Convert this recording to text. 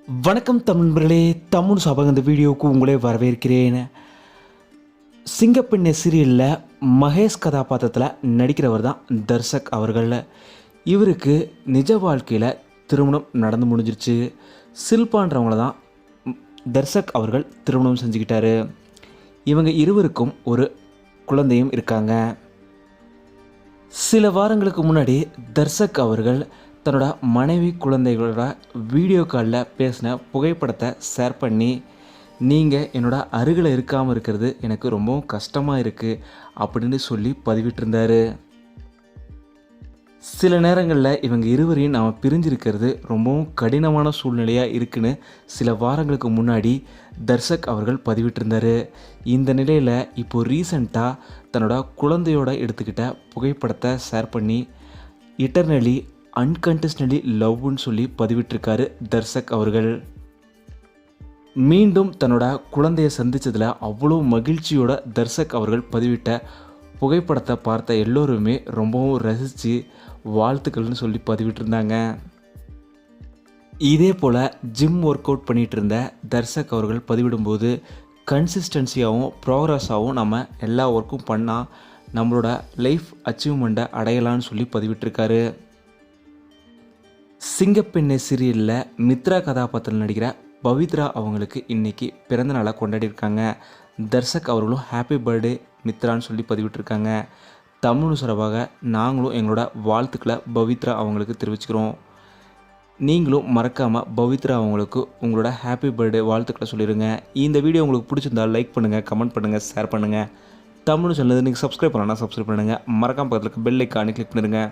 வணக்கம் தமிழர்களே, தமிழ் சபக இந்த வீடியோவுக்கு உங்களே வரவேற்கிறேன். சிங்கப்பெண்ணை சீரியலில் மகேஷ் கதாபாத்திரத்தில் நடிக்கிறவர் தான் தர்ஷக் அவர்கள். இவருக்கு நிஜ வாழ்க்கையில் திருமணம் நடந்து முடிஞ்சிருச்சு. ஷில்பான்றவங்கள தான் தர்ஷக் அவர்கள் திருமணம் செஞ்சுக்கிட்டாரு. இவங்க இருவருக்கும் ஒரு குழந்தையும் இருக்காங்க. சில வாரங்களுக்கு முன்னாடி தர்ஷக் அவர்கள் தன்னோட மனைவி குழந்தைகளோட வீடியோ காலில் பேசின புகைப்படத்தை ஷேர் பண்ணி, நீங்கள் என்னோட அருகில் இருக்காமல் இருக்கிறது எனக்கு ரொம்பவும் கஷ்டமாக இருக்குது அப்படின்னு சொல்லி பதிவிட்டிருந்தார். சில நேரங்களில் இவங்க இருவரையும் நாம் பிரிஞ்சிருக்கிறது ரொம்பவும் கடினமான சூழ்நிலையாக இருக்குன்னு சில வாரங்களுக்கு முன்னாடி தர்ஷக் அவர்கள் பதிவிட்டிருந்தார். இந்த நிலையில் இப்போது ரீசண்டாக தன்னோட குழந்தையோட எடுத்துக்கிட்ட புகைப்படத்தை ஷேர் பண்ணி இட்டர்னலி அன்கண்டிஷ்னலி லவ்னு சொல்லி பதிவிட்டிருக்காரு தர்ஷக் அவர்கள். மீண்டும் தன்னோட குழந்தையை சந்தித்ததில் அவ்வளோ மகிழ்ச்சியோட தர்ஷக் அவர்கள் பதிவிட்ட புகைப்படத்தை பார்த்த எல்லோருமே ரொம்பவும் ரசித்து வாழ்த்துக்கள்னு சொல்லி பதிவிட்டிருந்தாங்க. இதே போல் ஜிம் ஒர்க் அவுட் பண்ணிகிட்டு இருந்த தர்ஷக் அவர்கள் பதிவிடும்போது, கன்சிஸ்டன்சியாகவும் ப்ராக்ரஸாகவும் நம்ம எல்லா ஒர்க்கும் பண்ணால் நம்மளோட லைஃப் அச்சீவ்மெண்ட்டை அடையலான்னு சொல்லி பதிவிட்டிருக்காரு. சிங்கப்பெண்ணை சீரியலில் மித்ரா கதாபாத்திரத்தில் நடிக்கிற பவித்ரா அவங்களுக்கு இன்றைக்கி பிறந்த நாளை கொண்டாடிருக்காங்க. தர்ஷக் அவர்களும் ஹாப்பி பர்த்டே மித்ரான்னு சொல்லி பதிவிட்டிருக்காங்க. தமிழ் சார்பாக நாங்களும் எங்களோட வாழ்த்துக்களை பவித்ரா அவங்களுக்கு தெரிவிச்சுக்கிறோம். நீங்களும் மறக்காமல் பவித்ரா அவங்களுக்கு உங்களோட ஹாப்பி பர்த்டே வாழ்த்துக்களை சொல்லிடுங்க. இந்த வீடியோ உங்களுக்கு பிடிச்சிருந்தால் லைக் பண்ணுங்கள், கமெண்ட் பண்ணுங்கள், ஷேர் பண்ணுங்கள். தமிழ் சேனல் நீங்கள் சப்ஸ்கிரைப் பண்ணலாம், சப்ஸ்கிரைப் பண்ணுங்கள். மறக்காமல் பக்கத்தில் பெல் ஐக்கானை கிளிக் பண்ணிடுங்க.